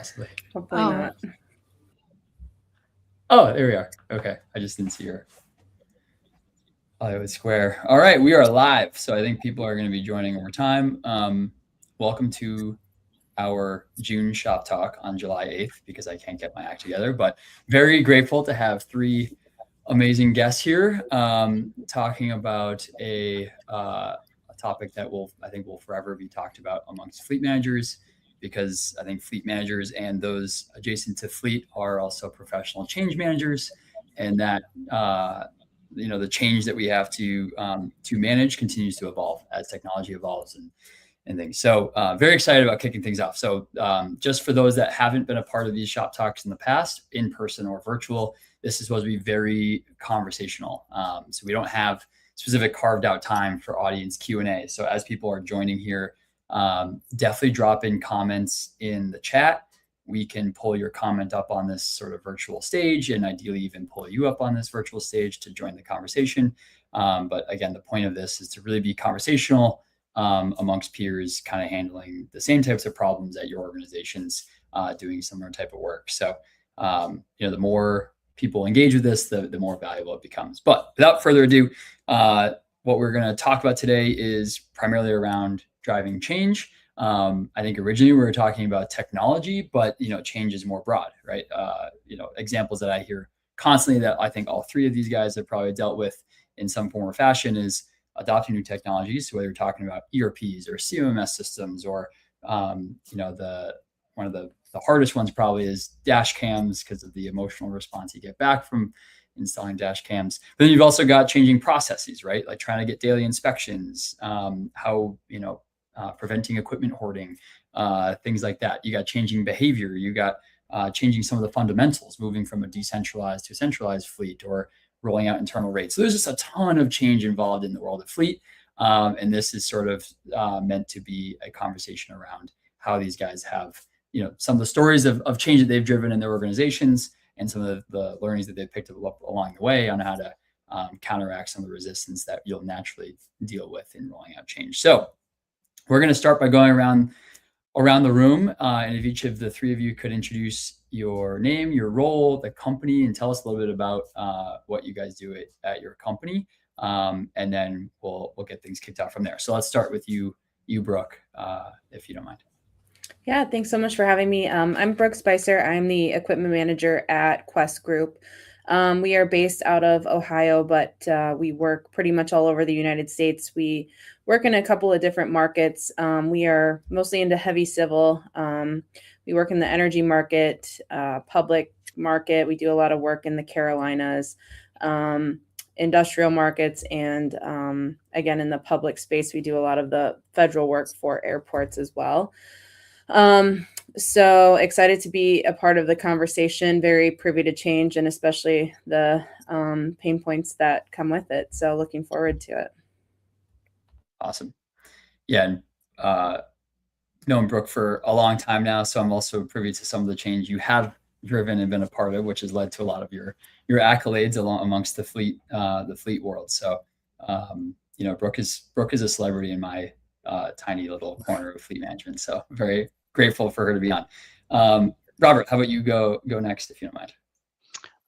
possibly. Hopefully not. Oh, there we are. Okay. I just didn't see your Hollywood Square. All right. We are live. So I think people are going to be joining over time. Welcome to our June shop talk on July 8th, because I can't get my act together, but very grateful to have three amazing guests here talking about a topic that I think will forever be talked about amongst fleet managers, because I think fleet managers and those adjacent to fleet are also professional change managers, and that the change that we have to manage continues to evolve as technology evolves and things. So very excited about kicking things off. So just for those that haven't been a part of these shop talks in the past, in person or virtual, this is supposed to be very conversational. So we don't have specific carved out time for audience Q&A. So as people are joining here, definitely drop in comments in the chat. We can pull your comment up on this sort of virtual stage, and ideally even pull you up on this virtual stage to join the conversation. But again, the point of this is to really be conversational amongst peers, kind of handling the same types of problems at your organizations, doing similar type of work. So, the more people engage with this, the more valuable it becomes. But without further ado, what we're going to talk about today is primarily around driving change. I think originally we were talking about technology, but change is more broad, right? Examples that I hear constantly that I think all three of these guys have probably dealt with in some form or fashion is adopting new technologies. So whether you're talking about ERPs or CMMS systems, or one of the hardest ones probably is dash cams, because of the emotional response you get back from installing dash cams. But then you've also got changing processes, right? Like trying to get daily inspections, preventing equipment hoarding, things like that. You got changing behavior. You got changing some of the fundamentals, moving from a decentralized to a centralized fleet, or rolling out internal rates. So there's just a ton of change involved in the world of fleet. And this is sort of meant to be a conversation around how these guys have, some of the stories of change that they've driven in their organizations, and some of the learnings that they've picked up along the way on how to counteract some of the resistance that you'll naturally deal with in rolling out change. So we're going to start by going around the room, and if each of the three of you could introduce your name, your role, the company, and tell us a little bit about what you guys do at your company, and then we'll get things kicked off from there. So let's start with you, Brooke, if you don't mind. Yeah, thanks so much for having me. I'm Brooke Speiser. I'm the equipment manager at Kwest Group. We are based out of Ohio, but we work pretty much all over the United States. We work in a couple of different markets. We are mostly into heavy civil. We work in the energy market, public market. We do a lot of work in the Carolinas, industrial markets, and again, in the public space, we do a lot of the federal work for airports as well. So excited to be a part of the conversation, very privy to change, and especially the pain points that come with it. So looking forward to it. Awesome. Yeah. And known Brooke for a long time now, so I'm also privy to some of the change you have driven and been a part of, which has led to a lot of your accolades amongst the fleet world. So Brooke is a celebrity in my tiny little corner of fleet management. So very grateful for her to be on. Robert, how about you go next, if you don't mind?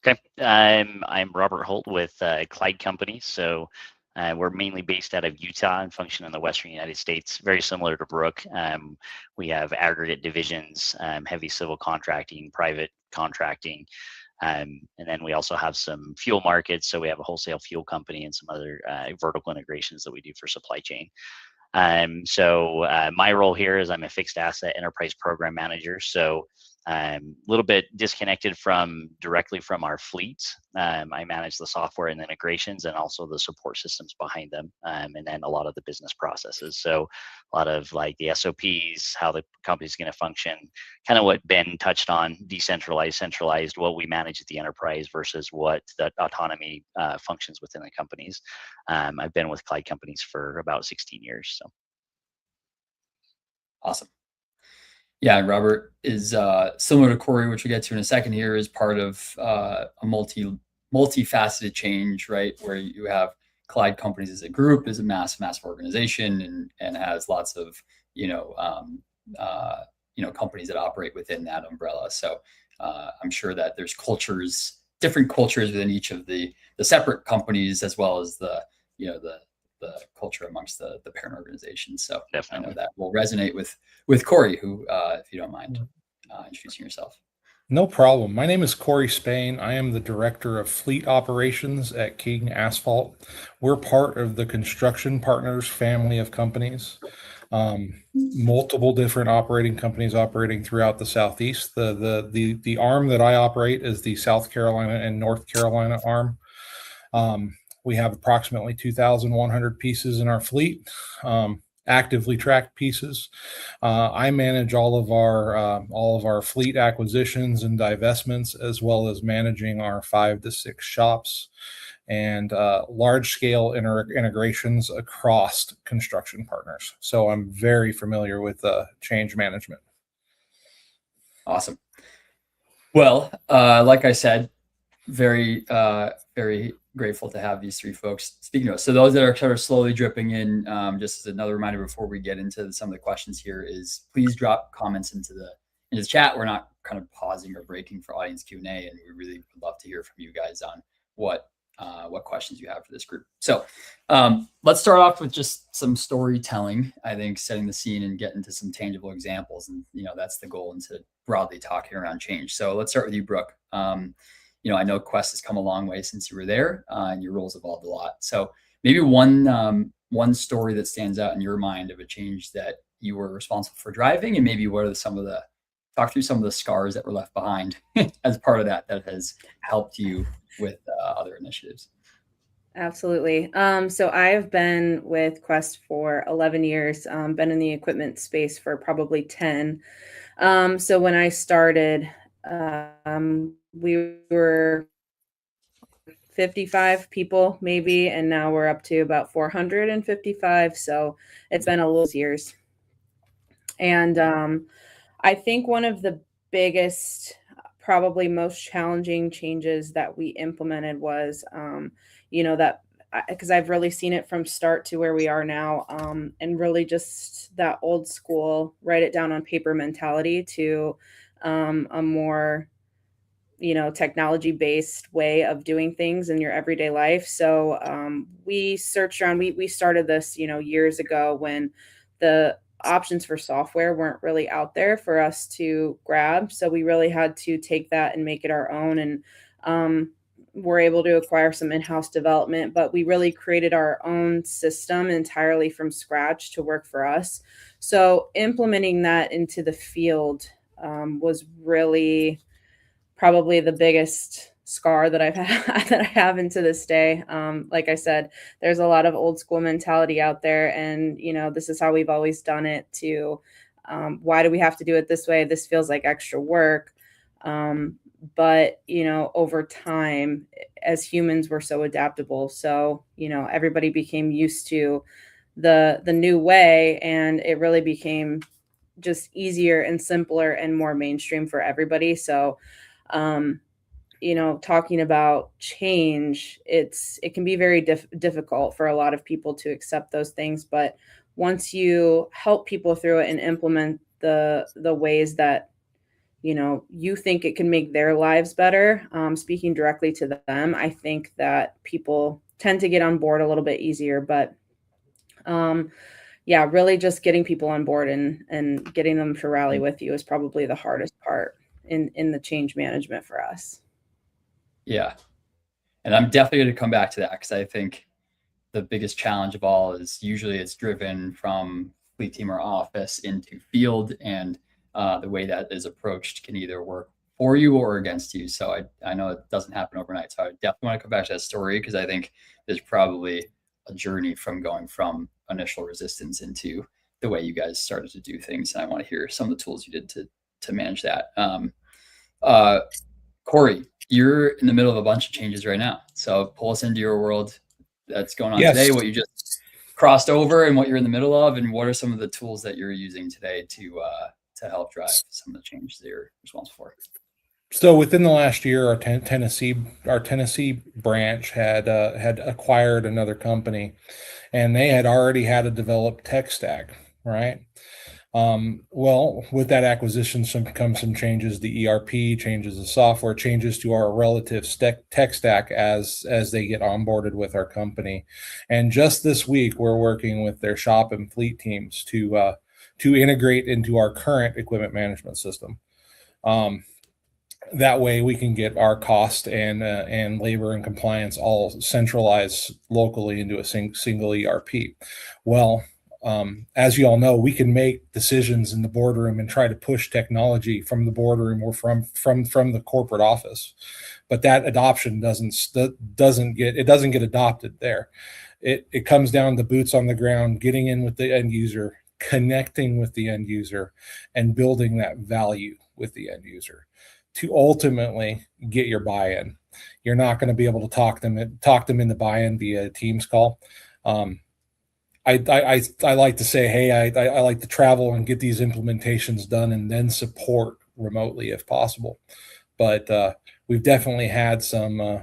Okay, I'm Robert Holt with Clyde Company. So we're mainly based out of Utah and function in the Western United States, very similar to Brooke. We have aggregate divisions, heavy civil contracting, private contracting, and then we also have some fuel markets. So we have a wholesale fuel company and some other vertical integrations that we do for supply chain. My role here is I'm a fixed asset enterprise program manager. So a little bit disconnected directly from our fleet. I manage the software and the integrations, and also the support systems behind them, and then a lot of the business processes. So a lot of like the SOPs, how the company's going to function, kind of what Ben touched on, decentralized, centralized, what we manage at the enterprise versus what the autonomy functions within the companies. I've been with Clyde Companies for about 16 years. So awesome. Yeah, Robert is similar to Corey, which we'll get to in a second here, is part of a multifaceted change, right? Where you have Clyde Companies as a group, is a massive organization, and has lots of companies that operate within that umbrella. So I'm sure that there's different cultures within each of the separate companies, as well as the culture amongst the parent organizations. So definitely. I know that will resonate with Corey, who, if you don't mind introducing yourself. No problem. My name is Corey Spain. I am the Director of Fleet Operations at King Asphalt. We're part of the Construction Partners family of companies. Multiple different operating companies operating throughout the Southeast. The arm that I operate is the South Carolina and North Carolina arm. We have approximately 2,100 pieces in our fleet. Actively tracked pieces. I manage all of our fleet acquisitions and divestments, as well as managing our 5 to 6 shops and large scale integrations across construction partners. So I'm very familiar with change management. Awesome. Well, like I said, very grateful to have these 3 folks speaking to us. So those that are sort of slowly dripping in, just as another reminder before we get into some of the questions here, is please drop comments into the chat. We're not kind of pausing or breaking for audience Q&A, and we really would love to hear from you guys on what questions you have for this group. So let's start off with just some storytelling. I think setting the scene and get into some tangible examples, and that's the goal into broadly talking around change. So let's start with you, Brooke. I know Kwest has come a long way since you were there, and your roles evolved a lot. So maybe one story that stands out in your mind of a change that you were responsible for driving, and maybe what are talk through some of the scars that were left behind as part of that has helped you with other initiatives. Absolutely. So I've been with Kwest for 11 years, been in the equipment space for probably 10. So when I started, we were 55 people maybe, and now we're up to about 455. So it's been a little years. And I think one of the biggest, probably most challenging changes that we implemented was, because I've really seen it from start to where we are now, and really just that old school, write it down on paper mentality to a more technology-based way of doing things in your everyday life. So we searched around. We started this, years ago when the options for software weren't really out there for us to grab. So we really had to take that and make it our own. And we're able to acquire some in-house development, but we really created our own system entirely from scratch to work for us. So implementing that into the field was really probably the biggest scar that I've had that I have into this day. Like I said, there's a lot of old school mentality out there, and this is how we've always done it. Why do we have to do it this way? This feels like extra work. But over time, as humans, we're so adaptable. So everybody became used to the new way, and it really became just easier and simpler and more mainstream for everybody. So talking about change, it can be very difficult for a lot of people to accept those things. But once you help people through it and implement the ways that, you think it can make their lives better, speaking directly to them, I think that people tend to get on board a little bit easier. But really just getting people on board and getting them to rally with you is probably the hardest part in the change management for us. Yeah. And I'm definitely going to come back to that, because I think the biggest challenge of all is usually it's driven from fleet team or office into field, and the way that is approached can either work for you or against you. So I know it doesn't happen overnight. So I definitely want to come back to that story, because I think there's probably a journey from going from initial resistance into the way you guys started to do things. And I want to hear some of the tools you did to manage that. Corey, you're in the middle of a bunch of changes right now. So pull us into your world that's going on today, what you just crossed over and what you're in the middle of, and what are some of the tools that you're using today to help drive some of the changes that you're responsible for. So within the last year, our Tennessee branch had acquired another company, and they had already had a developed tech stack, right? Well, with that acquisition, comes some changes. The ERP changes, the software changes to our relative tech stack as they get onboarded with our company. And just this week, we're working with their shop and fleet teams to integrate into our current equipment management system. That way, we can get our cost and labor and compliance all centralized locally into a single ERP. Well, as you all know, we can make decisions in the boardroom and try to push technology from the boardroom or from the corporate office, but that adoption doesn't get adopted there. It comes down to boots on the ground, getting in with the end user, connecting with the end user, and building that value with the end user to ultimately get your buy-in. You're not going to be able to talk them into buy-in via a Teams call. I like to say, hey, I like to travel and get these implementations done and then support remotely if possible. But we've definitely had some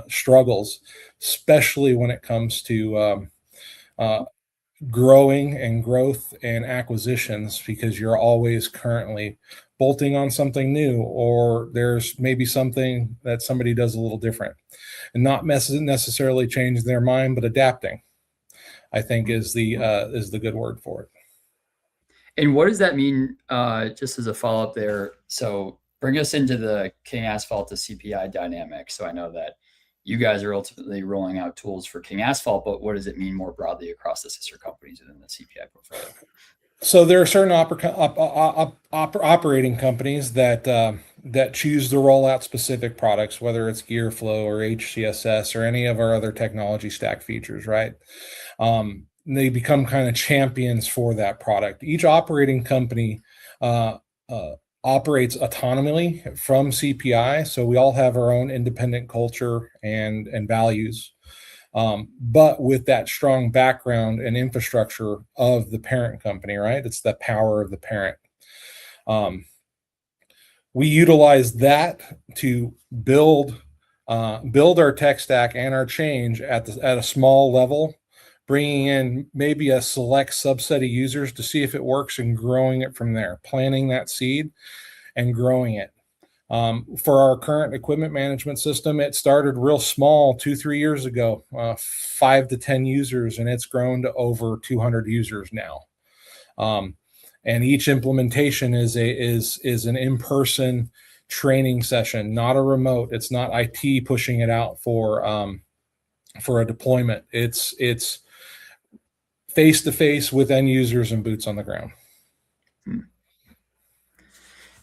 struggles, especially when it comes to growth and acquisitions, because you're always currently bolting on something new, or there's maybe something that somebody does a little different, and not necessarily change their mind, but adapting, I think is the good word for it. And what does that mean? Just as a follow up there, so bring us into the King Asphalt to CPI dynamic. So I know that you guys are ultimately rolling out tools for King Asphalt, but what does it mean more broadly across the sister companies within the CPI portfolio? So there are certain operating companies that choose to roll out specific products, whether it's GearFlow or HCSS or any of our other technology stack features, right? They become kind of champions for that product. Each operating company operates autonomously from CPI, so we all have our own independent culture and values. But with that strong background and infrastructure of the parent company, right? It's the power of the parent. We utilize that to build our tech stack and our change at a small level, bringing in maybe a select subset of users to see if it works and growing it from there, planting that seed and growing it. For our current equipment management system, it started real small 2-3 years ago, 5 to 10 users, and it's grown to over 200 users now. And each implementation is an in-person training session, not a remote. It's not IT pushing it out for a deployment. It's face-to-face with end users and boots on the ground. And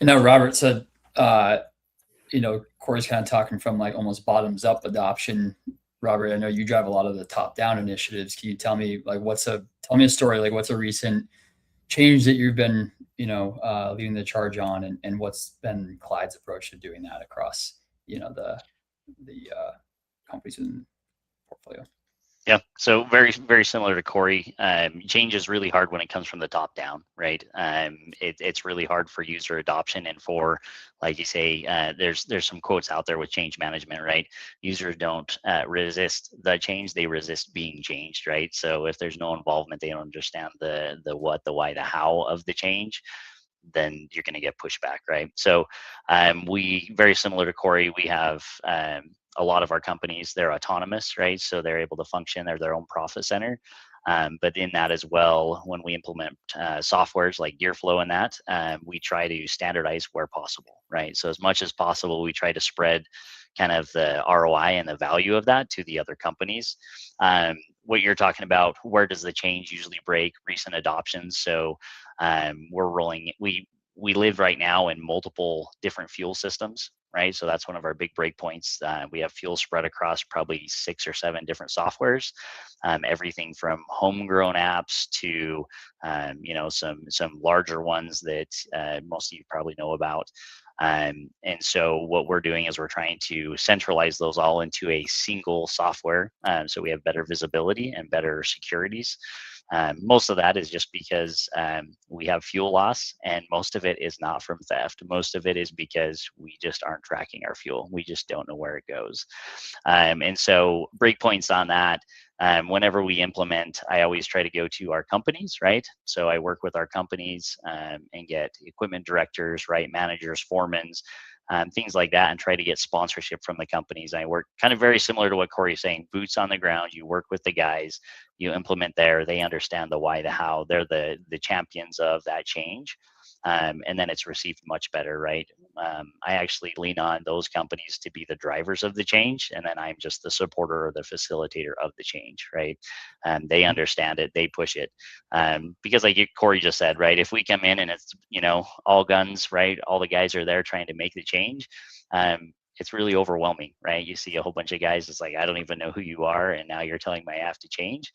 now Robert said, Corey's kind of talking from like almost bottoms up adoption. Robert, I know you drive a lot of the top down initiatives. Can you tell me like tell me a story, like what's a recent change that you've been, leading the charge on, and what's been Clyde's approach to doing that across, the companies in the portfolio? Yeah, so very, very similar to Corey. Change is really hard when it comes from the top down, right? It's really hard for user adoption, and for, like you say, there's some quotes out there with change management, right? Users don't resist the change; they resist being changed, right? So if there's no involvement, they don't understand the what, the why, the how of the change, then you're going to get pushback, right? So we, very similar to Corey, we have a lot of our companies, they're autonomous, right? So they're able to function, they're their own profit center. But in that as well, when we implement softwares like GearFlow and that, we try to standardize where possible, right? So as much as possible, we try to spread kind of the ROI and the value of that to the other companies. What you're talking about, where does the change usually break? Recent adoptions. So we live right now in multiple different fuel systems, right? So that's one of our big breakpoints. We have fuel spread across probably 6 or 7 different softwares, everything from homegrown apps to, some larger ones that most of you probably know about. And so what we're doing is we're trying to centralize those all into a single software, so we have better visibility and better securities. Most of that is just because we have fuel loss, and most of it is not from theft. Most of it is because we just aren't tracking our fuel. We just don't know where it goes. And so breakpoints on that, whenever we implement, I always try to go to our companies, right? So I work with our companies and get equipment directors, right, managers, foremans, things like that, and try to get sponsorship from the companies. I work kind of very similar to what Corey's saying, boots on the ground. You work with the guys, you implement there, they understand the why, the how, they're the champions of that change. And then it's received much better, right? I actually lean on those companies to be the drivers of the change, and then I'm just the supporter or the facilitator of the change, right? They understand it, they push it, because like Corey just said, right? If we come in and it's, you know, all guns, right? All the guys are there trying to make the change. It's really overwhelming, right? You see a whole bunch of guys, it's like, I don't even know who you are, and now you're telling me I have to change.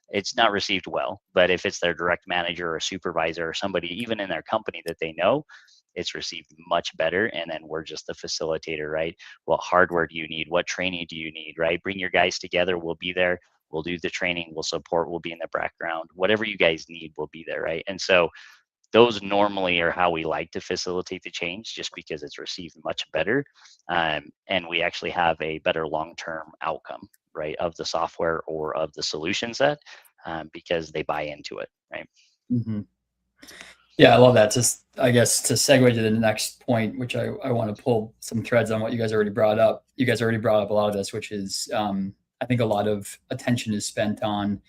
It's not received well. But if it's their direct manager or supervisor or somebody even in their company that they know, it's received much better. And then we're just the facilitator, right? What hardware do you need? What training do you need, right? Bring your guys together. We'll be there. We'll do the training. We'll support. We'll be in the background. Whatever you guys need, we'll be there, right? And so those normally are how we like to facilitate the change, just because it's received much better. And we actually have a better long-term outcome, right, of the software or of the solution set, because they buy into it, right? Mm-hmm. Yeah, I love that. Just, I guess, to segue to the next point, which I want to pull some threads on what you guys already brought up. You guys already brought up a lot of this, which is, I think a lot of attention is spent on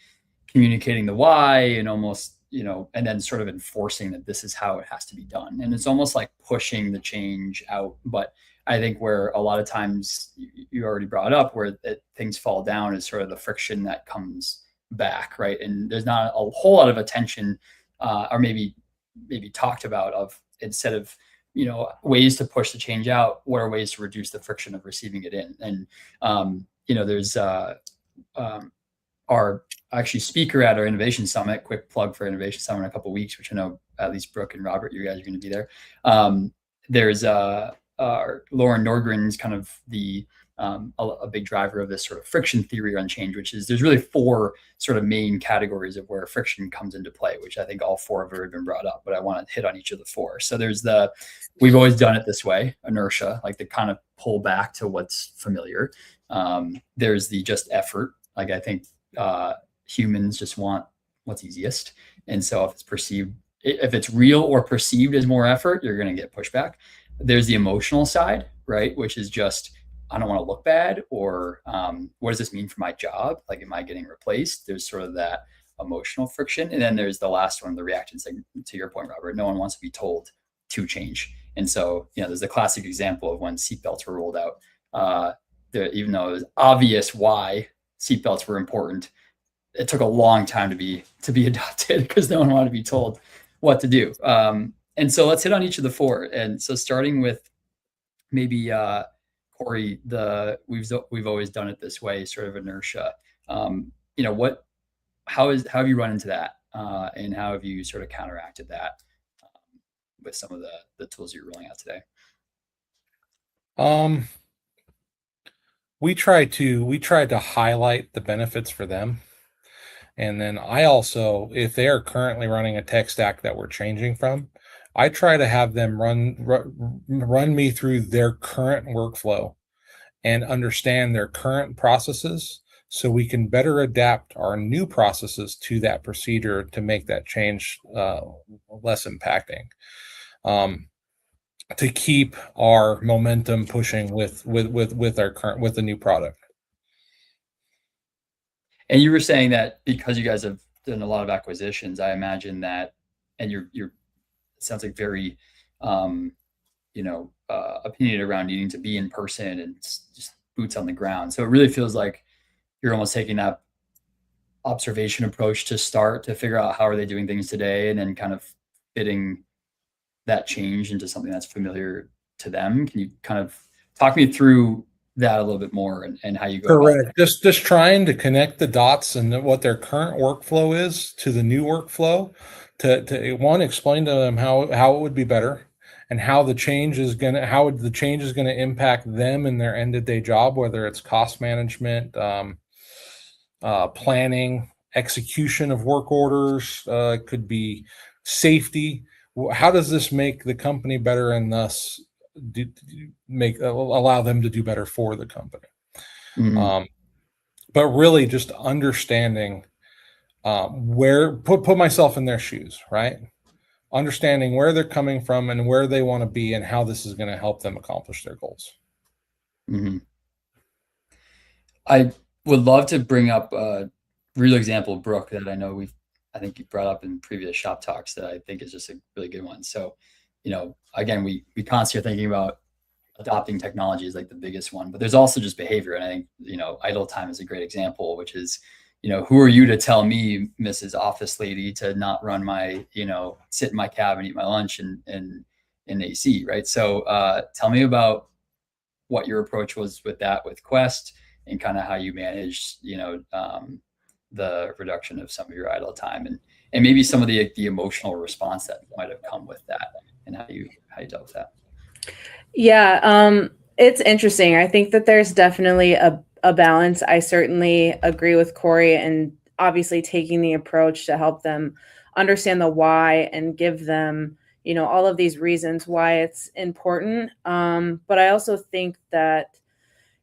communicating the why and almost, you know, and then sort of enforcing that this is how it has to be done. And it's almost like pushing the change out. But I think where a lot of times you already brought up where things fall down is sort of the friction that comes back, right? And there's not a whole lot of attention or maybe talked about of, instead of, you know, ways to push the change out, what are ways to reduce the friction of receiving it in? And, you know, there's our actually speaker at our Innovation Summit, quick plug for Innovation Summit in a couple of weeks, which I know at least Brooke and Robert, you guys are going to be there. There's Lauren Norgren's kind of the a big driver of this sort of friction theory on change, which is there's really 4 sort of main categories of where friction comes into play, which I think all 4 have already been brought up, but I want to hit on each of the 4. So there's the, we've always done it this way, inertia, like the kind of pull back to what's familiar. There's the just effort. Like I think humans just want what's easiest. And so if it's perceived, if it's real or perceived as more effort, you're going to get pushback. There's the emotional side, right? Which is just, I don't want to look bad, or what does this mean for my job? Like, am I getting replaced? There's sort of that emotional friction. And then there's the last one, the reaction segment, to your point, Robert. No one wants to be told to change. And so, you know, there's the classic example of when seatbelts were rolled out. Even though it was obvious why seatbelts were important, it took a long time to be adopted because no one wanted to be told what to do. And so let's hit on each of the 4. And so starting with maybe Corey, we've always done it this way, sort of inertia. You know, how have you run into that, and how have you sort of counteracted that with some of the tools you're rolling out today? We tried to highlight the benefits for them. And then I also, if they are currently running a tech stack that we're changing from, I try to have them run me through their current workflow and understand their current processes, so we can better adapt our new processes to that procedure to make that change less impacting, to keep our momentum pushing with the new product. And you were saying that because you guys have done a lot of acquisitions, I imagine that, and you're it sounds like very, opinionated around needing to be in person and just boots on the ground. So it really feels like you're almost taking that observation approach to start to figure out how are they doing things today, and then kind of fitting that change into something that's familiar to them. Can you kind of talk me through that a little bit more and how you go? Correct. Just trying to connect the dots and what their current workflow is to the new workflow, to one, explain to them how it would be better, and how the change is gonna impact them in their end-of-day job, whether it's cost management, planning, execution of work orders, could be safety. How does this make the company better and thus allow them to do better for the company? But really just understanding put myself in their shoes, right? Understanding where they're coming from and where they want to be and how this is going to help them accomplish their goals. I would love to bring up a real example, Brooke, that I think you brought up in previous shop talks that I think is just a really good one. So, again, we constantly are thinking about adopting technology is like the biggest one, but there's also just behavior. And I think, idle time is a great example, which is, who are you to tell me, Mrs. Office Lady, to not run my, sit in my cab and eat my lunch in AC, right? So tell me about what your approach was with that with Kwest and kind of how you managed, the reduction of some of your idle time and maybe some of the emotional response that might have come with that and how you dealt with that. Yeah, it's interesting. I think that there's definitely a balance. I certainly agree with Corey, and obviously taking the approach to help them understand the why and give them, all of these reasons why it's important. But I also think that,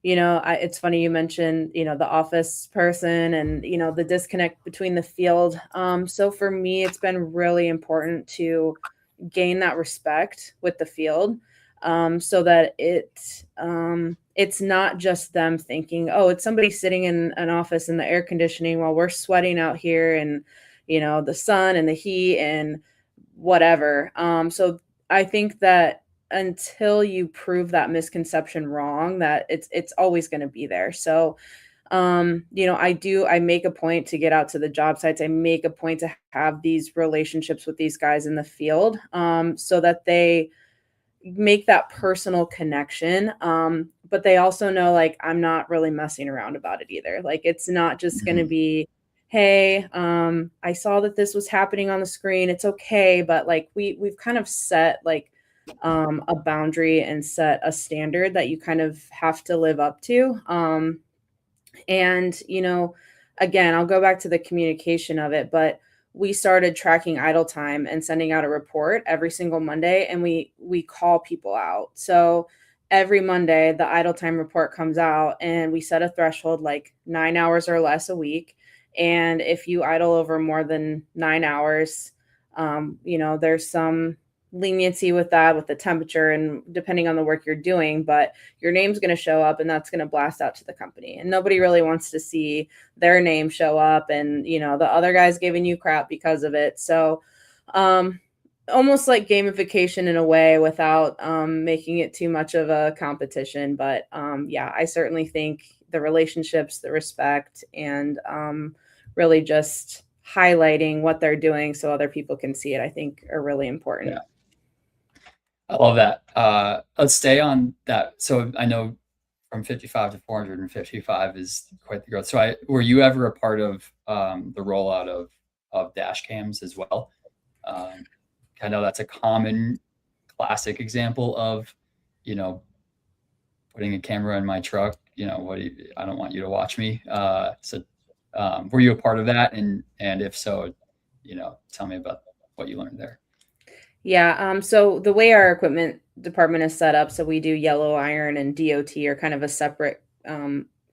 it's funny you mentioned, the office person and, the disconnect between the field. So for me, it's been really important to gain that respect with the field. So that it's not just them thinking, oh, it's somebody sitting in an office in the air conditioning while we're sweating out here and, the sun and the heat and whatever. So I think that until you prove that misconception wrong, that it's always going to be there. So, I make a point to get out to the job sites. I make a point to have these relationships with these guys in the field, so that they make that personal connection. But they also know, like, I'm not really messing around about it either. Like, it's not just going to be, hey, I saw that this was happening on the screen. It's okay. But like, we've kind of set like, a boundary and set a standard that you kind of have to live up to. And, again, I'll go back to the communication of it, but we started tracking idle time and sending out a report every single Monday, and we call people out. So every Monday, the idle time report comes out, and we set a threshold like 9 hours or less a week. And if you idle over more than 9 hours, there's some leniency with that, with the temperature and depending on the work you're doing, but your name's going to show up and that's going to blast out to the company. And nobody really wants to see their name show up and, the other guy's giving you crap because of it. So, almost like gamification in a way without making it too much of a competition. But I certainly think the relationships, the respect, and really just highlighting what they're doing so other people can see it, I think are really important. Yeah. I love that. Let's stay on that. So I know from 55 to 455 is quite the growth. So were you ever a part of the rollout of dash cams as well? I know that's a common classic example of, putting a camera in my truck, I don't want you to watch me. So were you a part of that? And if so, tell me about what you learned there. Yeah. So the way our equipment department is set up, so we do yellow iron and DOT are kind of a separate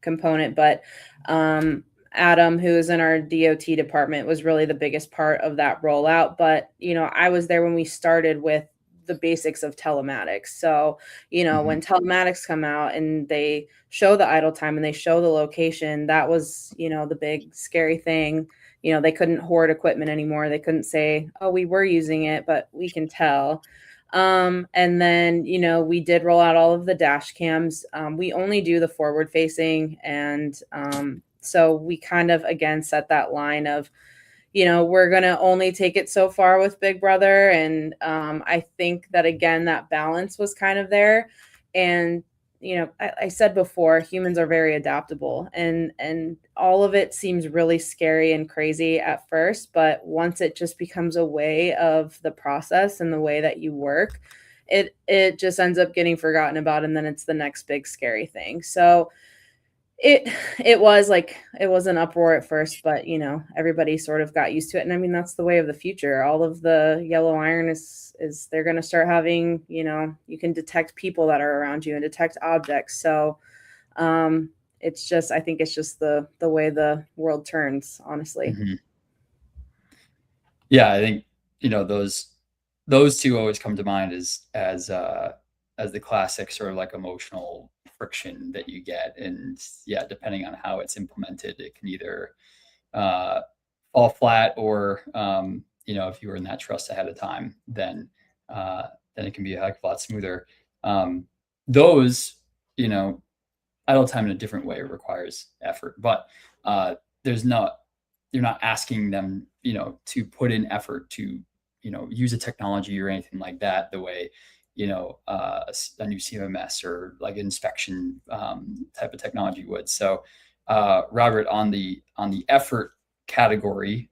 component, but Adam, who is in our DOT department, was really the biggest part of that rollout. But, I was there when we started with the basics of telematics. So, when telematics come out and they show the idle time and they show the location, that was, the big scary thing. They couldn't hoard equipment anymore. They couldn't say, oh, we were using it, but we can tell. And then, we did roll out all of the dash cams. We only do the forward facing. And so we kind of, again, set that line of, we're going to only take it so far with Big Brother. And I think that, again, that balance was kind of there. And I said before, humans are very adaptable, and all of it seems really scary and crazy at first, but once it just becomes a way of the process and the way that you work, it just ends up getting forgotten about, and then it's the next big scary thing. So It was like, it was an uproar at first, but everybody sort of got used to it. And I mean, that's the way of the future. All of the yellow iron is they're going to start having, you can detect people that are around you and detect objects. So it's just, I think it's just the way the world turns, honestly. Mm-hmm. Yeah, I think those two always come to mind as the classic sort of like emotional friction that you get, and yeah, depending on how it's implemented, it can either fall flat, or if you were in that trust ahead of time, then it can be a heck of a lot smoother. Those, idle time in a different way requires effort, but you're not asking them, to put in effort to, use a technology or anything like that, the way, a new CMMS or like inspection type of technology would. So, Robert, on the effort category,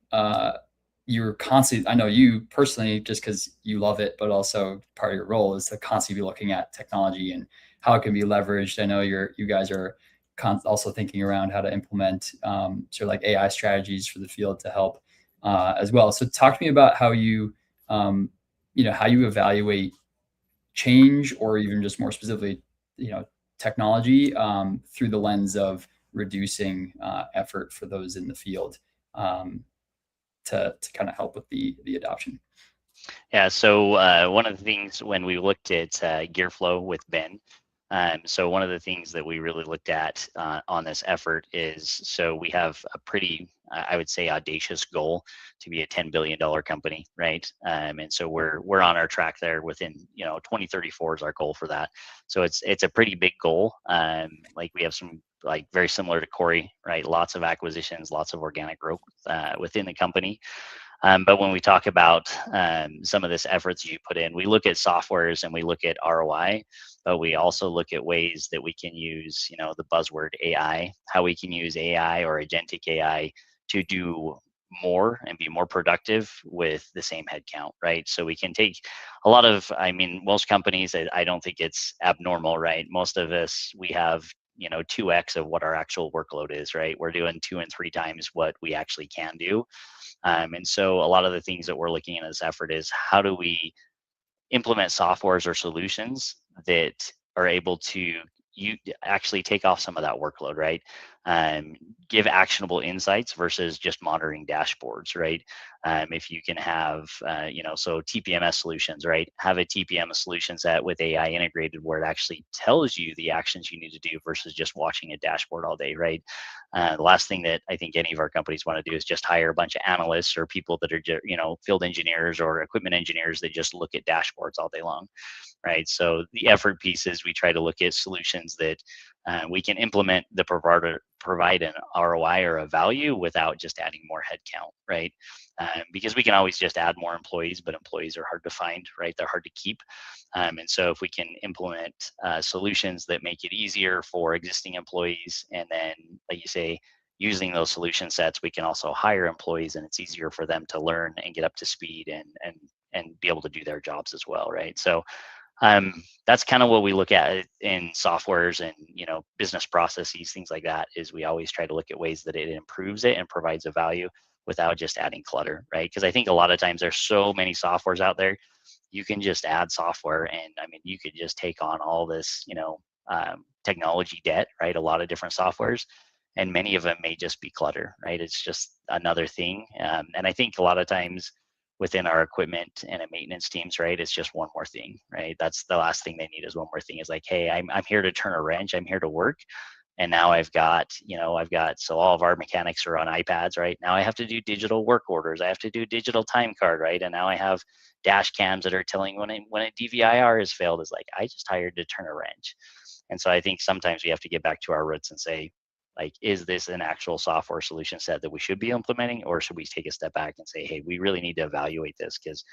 you're constantly, I know you personally, just because you love it, but also part of your role is to constantly be looking at technology and how it can be leveraged. I know you guys are also thinking around how to implement sort of like AI strategies for the field to help as well. So talk to me about how you evaluate change, or even just more specifically, technology through the lens of reducing effort for those in the field to kind of help with the adoption. Yeah, so one of the things when we looked at gear flow with Ben, so one of the things that we really looked at on this effort is, so we have a pretty, I would say, audacious goal to be a $10 billion company, right? And so we're on our track there. Within 2034 is our goal for that. So it's a pretty big goal. Like we have some, like, very similar to Corey, right? Lots of acquisitions, lots of organic growth within the company. But when we talk about some of this efforts you put in, we look at softwares and we look at ROI, but we also look at ways that we can use, the buzzword AI, how we can use AI or agentic AI to do more and be more productive with the same headcount, right? So we can take a lot of, I mean, most companies, I don't think it's abnormal, right? Most of us, we have 2x of what our actual workload is, right? We're doing 2 and 3 times what we actually can do. And so a lot of the things that we're looking at in this effort is, how do we implement softwares or solutions that are able to actually take off some of that workload, right? Give actionable insights versus just monitoring dashboards, right? If you can have, so TPMS solutions, right? Have a TPM solution set with AI integrated where it actually tells you the actions you need to do versus just watching a dashboard all day, right? The last thing that I think any of our companies want to do is just hire a bunch of analysts or people that are, field engineers or equipment engineers that just look at dashboards all day long, right? So the effort piece is, we try to look at solutions that we can implement that provide an ROI or a value without just adding more headcount, right? Because we can always just add more employees, but employees are hard to find, right? They're hard to keep. And so if we can implement solutions that make it easier for existing employees, and then, like you say, using those solution sets, we can also hire employees, and it's easier for them to learn and get up to speed and be able to do their jobs as well, right? So that's kind of what we look at in softwares and business processes, things like that. Is we always try to look at ways that it improves it and provides a value without just adding clutter, right? Because I think a lot of times there's so many softwares out there, you can just add software, and I mean, you could just take on all this technology debt, right? A lot of different softwares, and many of them may just be clutter, right? It's just another thing, and I think a lot of times within our equipment and maintenance teams, right, it's just one more thing, right? That's the last thing they need, is one more thing. Is like, hey, I'm here to turn a wrench, I'm here to work, and now I've got so all of our mechanics are on iPads, right? Now I have to do digital work orders, I have to do digital time card, right? And now I have dash cams that are telling when a DVIR has failed. Is like, I just hired to turn a wrench. And so I think sometimes we have to get back to our roots and say, like, is this an actual software solution set that we should be implementing, or should we take a step back and say, hey, we really need to evaluate this, because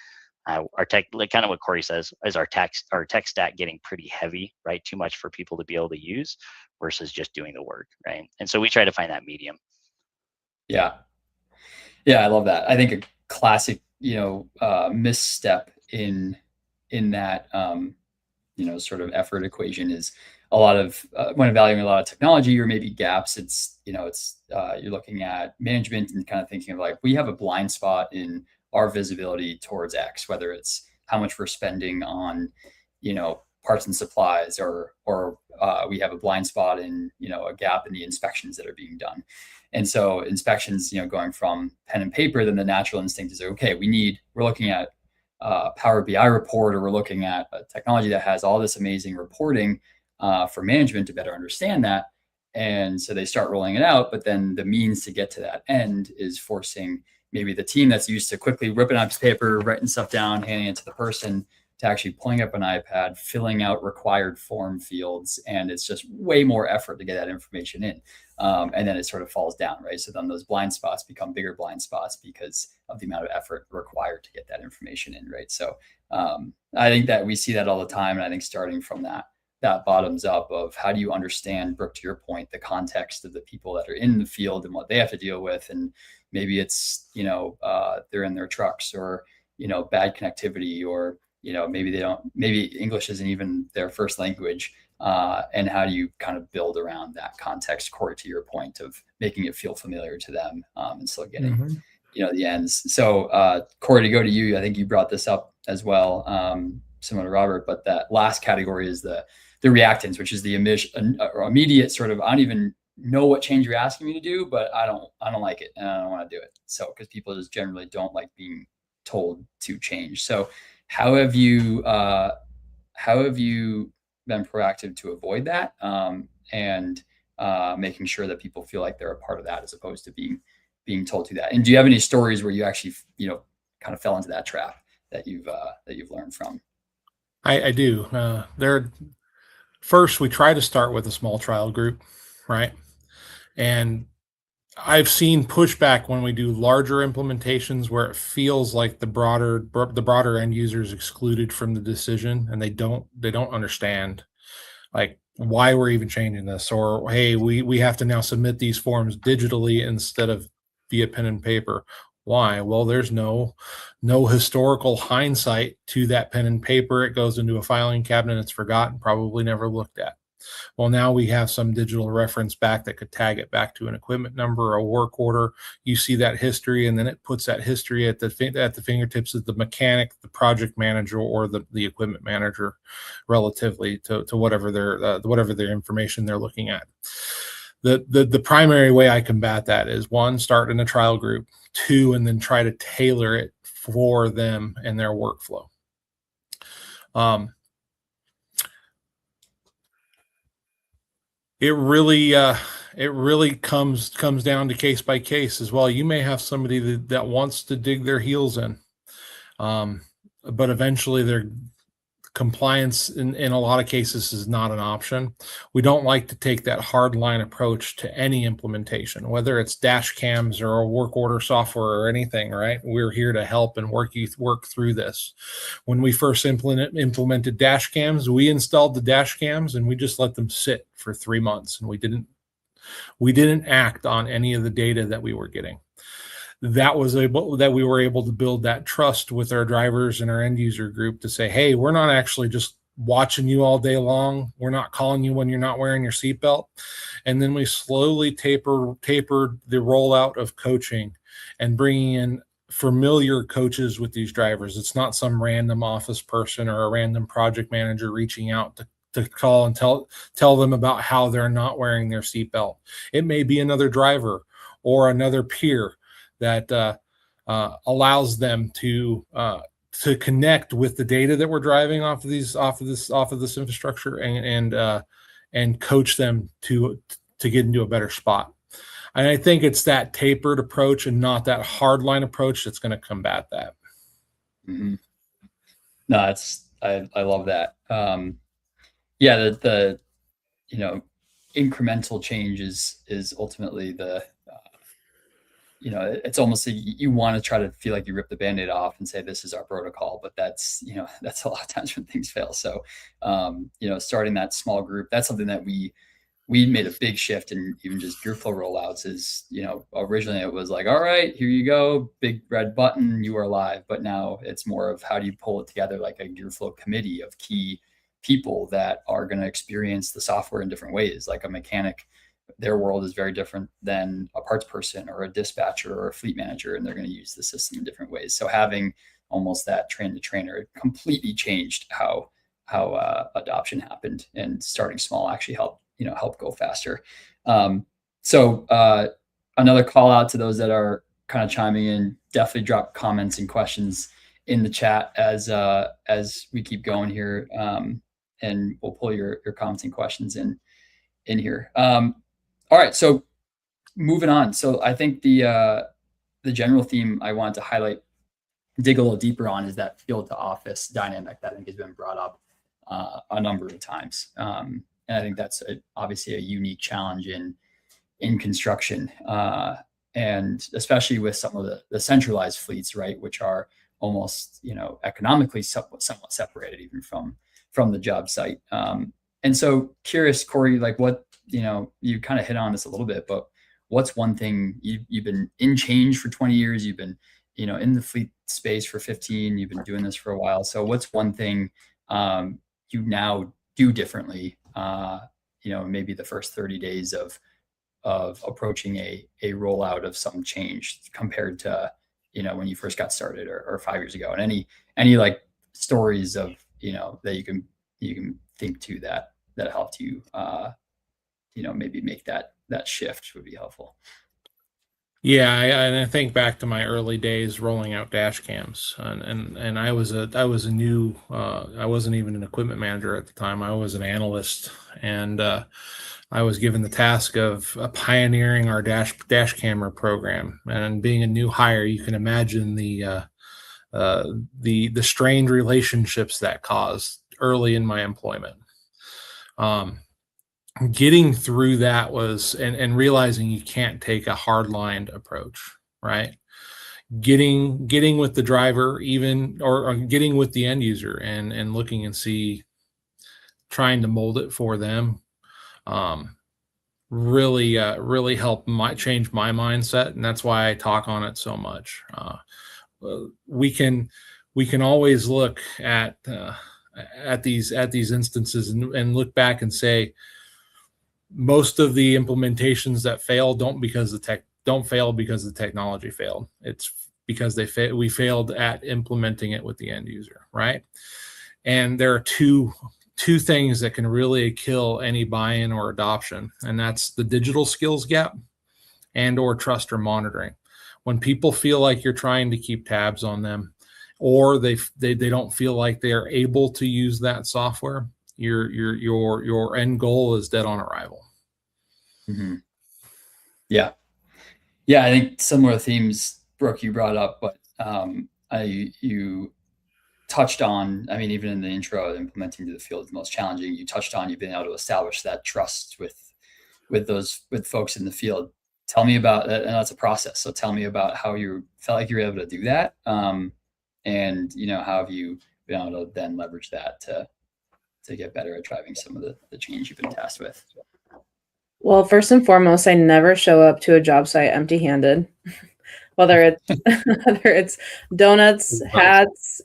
our tech, like kind of what Corey says, is our tech stack getting pretty heavy, right? Too much for people to be able to use versus just doing the work, right? And so we try to find that medium. Yeah, I love that. I think a classic, misstep in that, sort of effort equation is a lot of when evaluating a lot of technology or maybe gaps, it's you're looking at management and kind of thinking of like, we have a blind spot in our visibility towards X, whether it's how much we're spending on parts and supplies, or we have a blind spot in a gap in the inspections that are being done. And so inspections, going from pen and paper, then the natural instinct is, okay, we're looking at Power BI report, or we're looking at a technology that has all this amazing reporting for management to better understand that. And so they start rolling it out, but then the means to get to that end is forcing maybe the team that's used to quickly ripping up paper, writing stuff down, handing it to the person, to actually pulling up an iPad, filling out required form fields. And it's just way more effort to get that information in. And then it sort of falls down, right? So then those blind spots become bigger blind spots because of the amount of effort required to get that information in, right? So I think that we see that all the time. And I think starting from that bottoms up of how do you understand, Brooke, to your point, the context of the people that are in the field and what they have to deal with. And maybe it's, they're in their trucks, or, bad connectivity, or, maybe English isn't even their first language. And how do you kind of build around that context, Corey, to your point of making it feel familiar to them, and still getting, the ends. So, Corey, to go to you, I think you brought this up as well, similar to Robert, but that last category is the reactants, which is the immediate sort of, I don't even know what change you're asking me to do, but I don't like it, and I don't want to do it. So, because people just generally don't like being told to change. So how have you been proactive to avoid that, and making sure that people feel like they're a part of that, as opposed to being told to that? And do you have any stories where you actually kind of fell into that trap that you've learned from? I do. First, we try to start with a small trial group, right? And I've seen pushback when we do larger implementations where it feels like the broader end user is excluded from the decision, and they don't understand like why we're even changing this, or hey, we have to now submit these forms digitally instead of via pen and paper. Why? Well, there's no historical hindsight to that pen and paper. It goes into a filing cabinet, it's forgotten, probably never looked at. Well, now we have some digital reference back that could tag it back to an equipment number, a work order. You see that history, and then it puts that history at the fingertips of the mechanic, the project manager, or the equipment manager, relatively to whatever their information they're looking at. The primary way I combat that is, one, start in a trial group, two, and then try to tailor it for them and their workflow. It really comes down to case by case as well. You may have somebody that wants to dig their heels in, but eventually their compliance in a lot of cases is not an option. We don't like to take that hard line approach to any implementation, whether it's dash cams or a work order software or anything, right? We're here to help and work through this. When we first implemented dash cams, we installed the dash cams and we just let them sit for 3 months, and we didn't act on any of the data that we were getting. That we were able to build that trust with our drivers and our end user group to say, hey, we're not actually just watching you all day long. We're not calling you when you're not wearing your seatbelt. And then we slowly tapered the rollout of coaching and bringing in familiar coaches with these drivers. It's not some random office person or a random project manager reaching out to call and tell them about how they're not wearing their seatbelt. It may be another driver or another peer that allows them to connect with the data that we're driving off of this infrastructure, and coach them to get into a better spot. And I think it's that tapered approach and not that hard line approach that's going to combat that. Mm-hmm. No, I love that. Yeah, the incremental change is ultimately the it's almost you want to try to feel like you rip the Band-Aid off and say this is our protocol, but that's a lot of times when things fail. So starting that small group, that's something that we made a big shift in, even just gear flow rollouts. Is originally it was like, all right, here you go, big red button, you are live. But now it's more of how do you pull it together like a gear flow committee of key people that are going to experience the software in different ways. Like a mechanic, their world is very different than a parts person or a dispatcher or a fleet manager, and they're going to use the system in different ways. So having almost that train the trainer completely changed how adoption happened, and starting small actually help go faster. So another call out to those that are kind of chiming in, definitely drop comments and questions in the chat as we keep going here, and we'll pull your comments and questions in here. All right, so moving on. So I think the general theme I wanted to highlight, dig a little deeper on, is that field to office dynamic that I think has been brought up a number of times, and I think that's obviously a unique challenge in construction, and especially with some of the centralized fleets, right, which are almost economically somewhat separated even from the job site. And so curious, Corey, like what you kind of hit on this a little bit, but what's one thing you've been in change for 20 years, you've been in the fleet space for 15, you've been doing this for a while. So what's one thing you now do differently, maybe the first 30 days of approaching a rollout of some change compared to when you first got started or 5 years ago, and any like stories of that you can think to that helped you maybe make that shift would be helpful. Yeah, I think back to my early days rolling out dash cams, and I was a new I wasn't even an equipment manager at the time. I was an analyst, and I was given the task of pioneering our dash camera program. And being a new hire, you can imagine the strained relationships that caused early in my employment. Getting through that was, and realizing you can't take a hard-lined approach, right? Getting with the driver, even, or getting with the end user and looking and trying to mold it for them, really helped change my mindset. And that's why I talk on it so much. We can always look at these instances and look back and say, most of the implementations that fail don't fail because the technology failed. It's because we failed at implementing it with the end user, right? And there are two things that can really kill any buy-in or adoption, and that's the digital skills gap and or trust or monitoring. When people feel like you're trying to keep tabs on them, or they don't feel like they are able to use that software, your end goal is dead on arrival. Mm-hmm. Yeah, I think similar themes, Brooke, you brought up, but you touched on, I mean, even in the intro, implementing to the field is the most challenging. You touched on, you've been able to establish that trust with folks in the field. Tell me about that, and that's a process. So tell me about how you felt like you were able to do that, and how have you been able to then leverage that to get better at driving some of the change you've been tasked with. Well, first and foremost, I never show up to a job site empty-handed. Whether it's donuts, hats,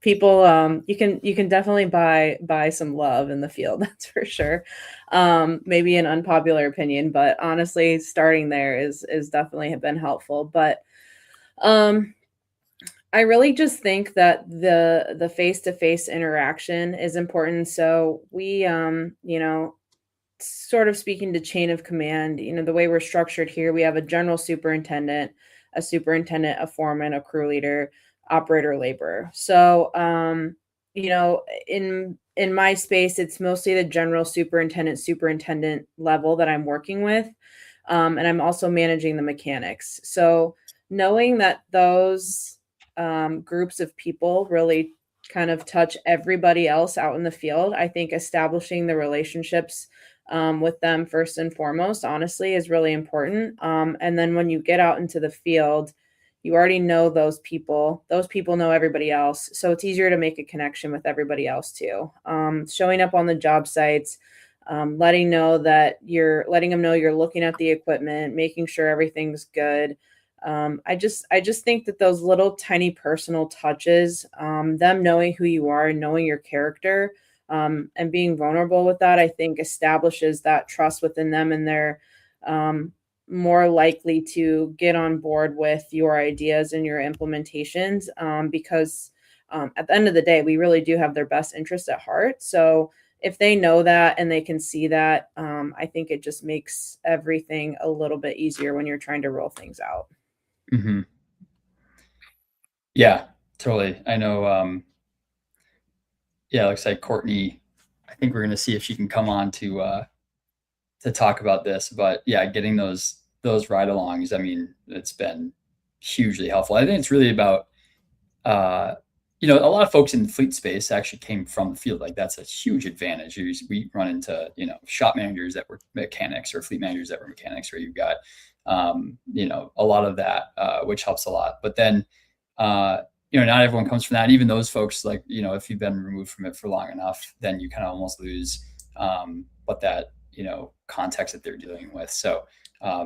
people, you can definitely buy some love in the field. That's for sure. Maybe an unpopular opinion, but honestly, starting there is definitely been helpful. But I really just think that the face-to-face interaction is important. So we, sort of speaking to chain of command, the way we're structured here, we have a general superintendent, a foreman, a crew leader, operator, laborer. So, in my space, it's mostly the general superintendent level that I'm working with. And I'm also managing the mechanics. So knowing that those groups of people really kind of touch everybody else out in the field, I think establishing the relationships with them first and foremost, honestly, is really important. And then when you get out into the field, you already know those people. Those people know everybody else. So it's easier to make a connection with everybody else too. Showing up on the job sites, letting them know you're looking at the equipment, making sure everything's good. I just think that those little tiny personal touches, them knowing who you are and knowing your character, And being vulnerable with that, I think, establishes that trust within them, and they're more likely to get on board with your ideas and your implementations, because at the end of the day, we really do have their best interest at heart. So if they know that and they can see that, I think it just makes everything a little bit easier when you're trying to roll things out. Mm-hmm. Yeah, totally. I know. Yeah, it looks like Courtney, I think we're going to see if she can come on to talk about this, but yeah, getting those ride-alongs, I mean, it's been hugely helpful. I think it's really about a lot of folks in the fleet space actually came from the field. Like that's a huge advantage. We run into shop managers that were mechanics or fleet managers that were mechanics, where you've got a lot of that, which helps a lot. But then not everyone comes from that. And even those folks, like if you've been removed from it for long enough, then you kind of almost lose what that context that they're dealing with. So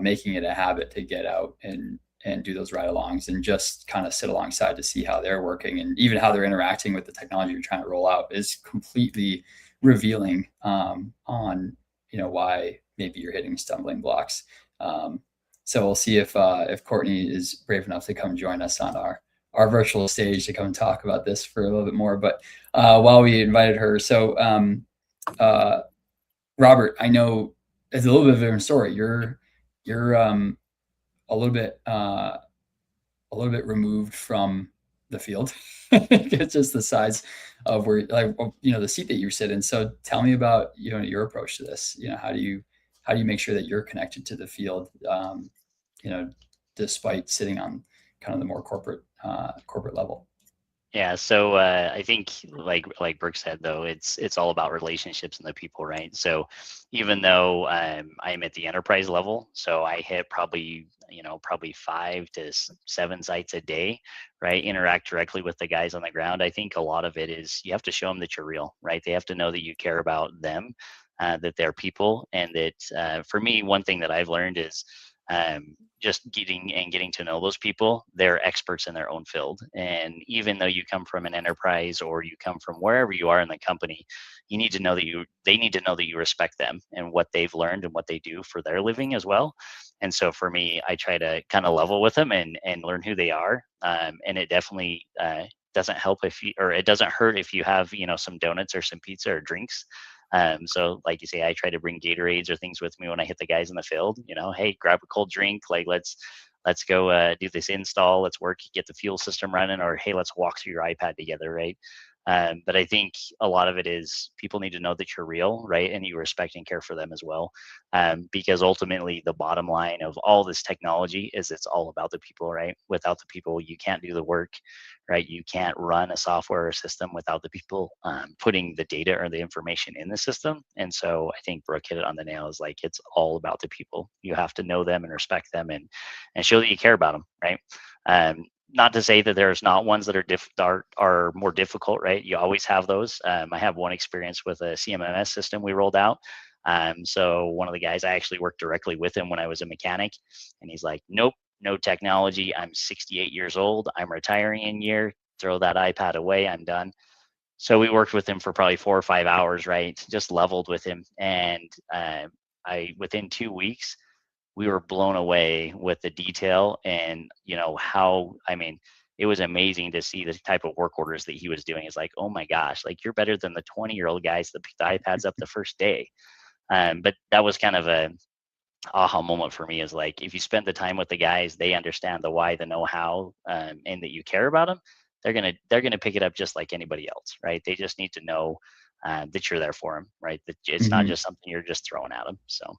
making it a habit to get out and do those ride-alongs and just kind of sit alongside to see how they're working and even how they're interacting with the technology you're trying to roll out is completely revealing on why maybe you're hitting stumbling blocks. So we'll see if Courtney is brave enough to come join us on our virtual stage to come talk about this for a little bit more. But while we invited her, so Robert, I know it's a little bit of a different story. You're a little bit removed from the field. It's just the size of where, like, the seat that you sit in. So tell me about your approach to this. How do you make sure that you're connected to the field, despite sitting on kind of the more corporate level? Yeah, so I think like Brooke said, though, it's all about relationships and the people, right? So even though I'm at the enterprise level, so I hit probably 5 to 7 sites a day, right? Interact directly with the guys on the ground. I think a lot of it is you have to show them that you're real, right? They have to know that you care about them, that they're people, and that for me, one thing that I've learned is just getting to know those people. They're experts in their own field, and even though you come from an enterprise or you come from wherever you are in the company, you need to know that they need to know that you respect them and what they've learned and what they do for their living as well. And so for me, I try to kind of level with them and learn who they are, and it definitely doesn't help it doesn't hurt if you have some donuts or some pizza or drinks. So like you say, I try to bring Gatorades or things with me when I hit the guys in the field. Hey, grab a cold drink. Like let's go do this install. Let's work, get the fuel system running, or hey, let's walk through your iPad together, right? But I think a lot of it is people need to know that you're real, right? And you respect and care for them as well. Because ultimately the bottom line of all this technology is it's all about the people, right? Without the people, you can't do the work, right? You can't run a software or system without the people putting the data or the information in the system. And so I think Brooke hit it on the nail. Is like, it's all about the people. You have to know them and respect them and show that you care about them, right? Not to say that there's not ones that are more difficult, right? You always have those. I have one experience with a CMMS system we rolled out. So one of the guys, I actually worked directly with him when I was a mechanic, and he's like, nope, no technology. I'm 68 years old. I'm retiring in a year. Throw that iPad away. I'm done. So we worked with him for probably 4 or 5 hours, right? Just leveled with him. And within 2 weeks, we were blown away with the detail and it was amazing to see the type of work orders that he was doing. It's like, oh my gosh, like you're better than the 20-year-old guys that picked the iPads up the first day. But that was kind of a aha moment for me, is like, if you spend the time with the guys, they understand the why, the know-how, and that you care about them, they're gonna pick it up just like anybody else, right? They just need to know that you're there for them, right? That it's not just something you're just throwing at them. So.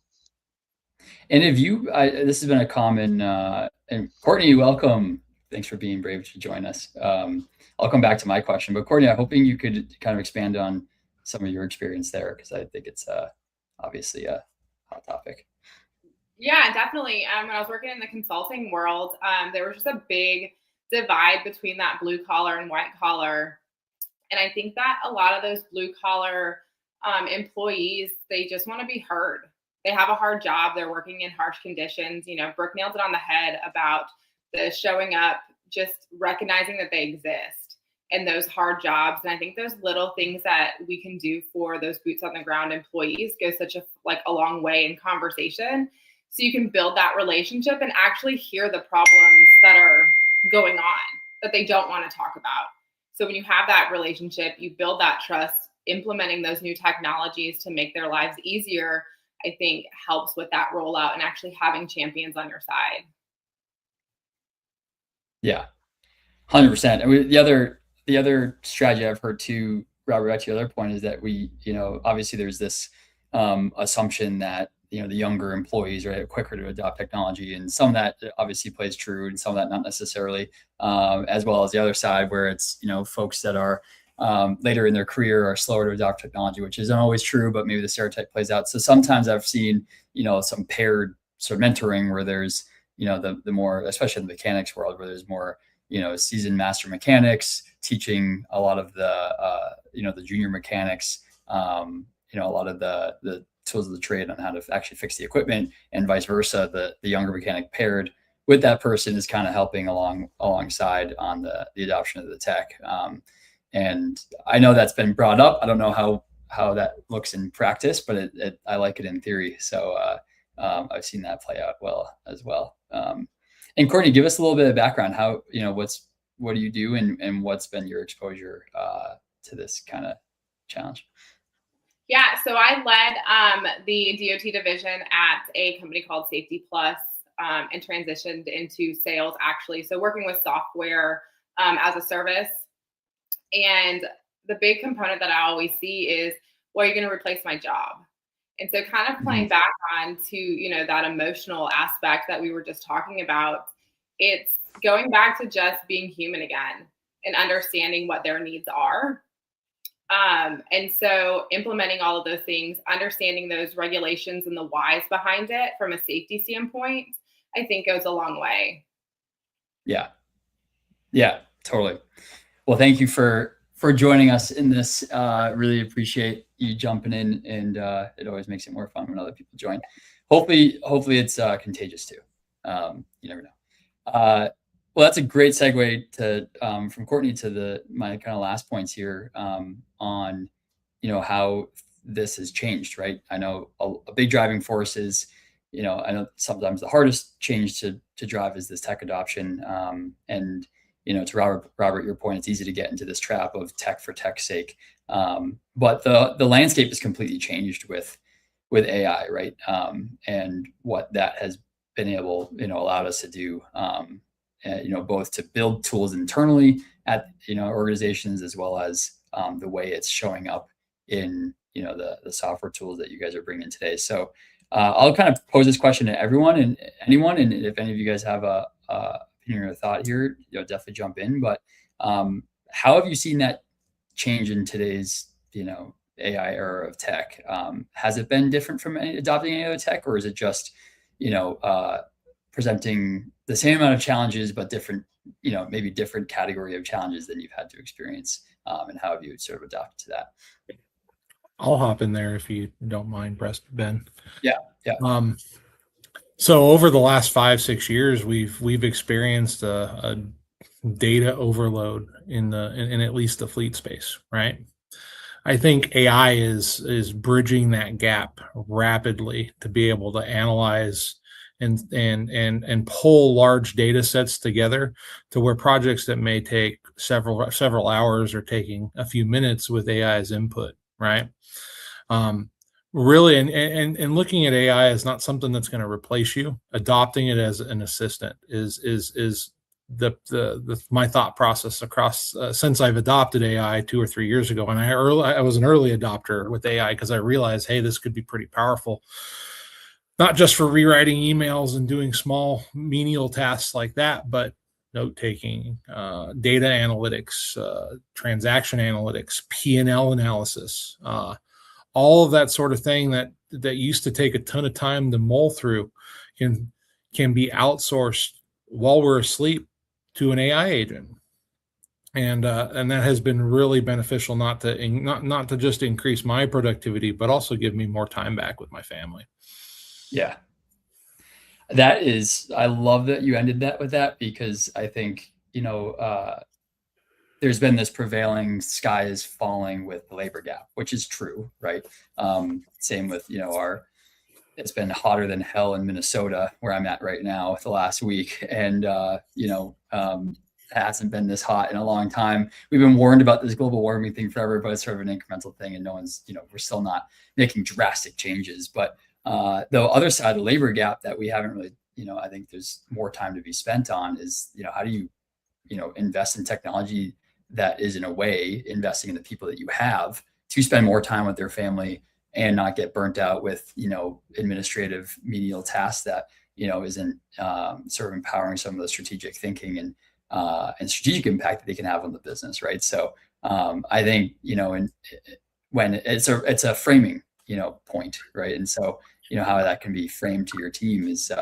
And this has been a common, and Courtney, welcome. Thanks for being brave to join us. I'll come back to my question, but Courtney, I'm hoping you could kind of expand on some of your experience there, because I think it's obviously a hot topic. Yeah, definitely. When I was working in the consulting world, there was just a big divide between that blue collar and white collar. And I think that a lot of those blue collar employees, they just want to be heard. They have a hard job. They're working in harsh conditions. Brooke nailed it on the head about the showing up, just recognizing that they exist. and those hard jobs. And I think those little things that we can do for those boots on the ground employees go such a long way in conversation. So you can build that relationship and actually hear the problems that are going on that they don't want to talk about. So when you have that relationship, you build that trust. Implementing those new technologies to make their lives easier, I think, helps with that rollout and actually having champions on your side. Yeah, 100%. I mean, the other strategy I've heard too, Robert, back to your other point, is that we, obviously there's this assumption that the younger employees are quicker to adopt technology, and some of that obviously plays true, and some of that not necessarily, as well as the other side where it's folks that are later in their career are slower to adopt technology, which isn't always true, but maybe the stereotype plays out. So sometimes I've seen some paired sort of mentoring where there's the more, especially in the mechanics world, where there's more seasoned master mechanics teaching a lot of the the junior mechanics a lot of the tools of the trade on how to actually fix the equipment, and vice versa. The younger mechanic paired with that person is kind of helping alongside on the adoption of the tech. And I know that's been brought up. I don't know how that looks in practice, but I like it in theory. So I've seen that play out well as well. And Courtney, give us a little bit of background. How what do you do, and what's been your exposure to this kind of challenge? Yeah, so I led the DOT division at a company called Safety Plus, and transitioned into sales actually. So working with software as a service. And the big component that I always see is, well, you're going to replace my job. And so kind of playing back on to, that emotional aspect that we were just talking about, it's going back to just being human again and understanding what their needs are. And so implementing all of those things, understanding those regulations and the whys behind it from a safety standpoint, I think goes a long way. Yeah. Yeah, totally. Well, thank you for joining us in this. Really appreciate you jumping in, and it always makes it more fun when other people join. Hopefully it's contagious too. You never know. Well, that's a great segue to from Courtney to my kind of last points here on how this has changed, right? I know a big driving force is I know sometimes the hardest change to drive is this tech adoption, and to Robert, your point, it's easy to get into this trap of tech for tech's sake. But the landscape has completely changed with AI, right? And what that has been able, allowed us to do, both to build tools internally at, organizations, as well as the way it's showing up in, the software tools that you guys are bringing today. So I'll kind of pose this question to everyone and anyone. And if any of you guys have a opinion or thought here, definitely jump in. But how have you seen that change in today's, AI era of tech? Has it been different from adopting any other tech, or is it just, presenting the same amount of challenges, but different, maybe different category of challenges than you've had to experience? And how have you sort of adapted to that? I'll hop in there if you don't mind, Ben. Yeah. So over the last 5-6 years, we've experienced a data overload in at least the fleet space, right? I think AI is bridging that gap rapidly to be able to analyze and pull large data sets together to where projects that may take several hours are taking a few minutes with AI's input, right? Really, and looking at AI is not something that's going to replace you. Adopting it as an assistant is my thought process across since I've adopted AI 2 or 3 years ago. And I was an early adopter with AI because I realized, hey, this could be pretty powerful, not just for rewriting emails and doing small menial tasks like that, but note taking, data analytics, transaction analytics, P&L analysis, all of that sort of thing that used to take a ton of time to mull through can be outsourced while we're asleep to an AI agent. And that has been really beneficial, not to just increase my productivity, but also give me more time back with my family. Yeah. I love that you ended that with that, because I think, there's been this prevailing sky is falling with the labor gap, which is true, right? Same with, it's been hotter than hell in Minnesota, where I'm at right now, the last week. And, it hasn't been this hot in a long time. We've been warned about this global warming thing forever, but it's sort of an incremental thing. And no one's, we're still not making drastic changes. But the other side of the labor gap that we haven't really, I think there's more time to be spent on is, how do you, invest in technology that is in a way investing in the people that you have to spend more time with their family and not get burnt out with, administrative menial tasks that, isn't sort of empowering some of the strategic thinking and strategic impact that they can have on the business. Right. So I think, when it's a framing, point, right. And so, how that can be framed to your team is,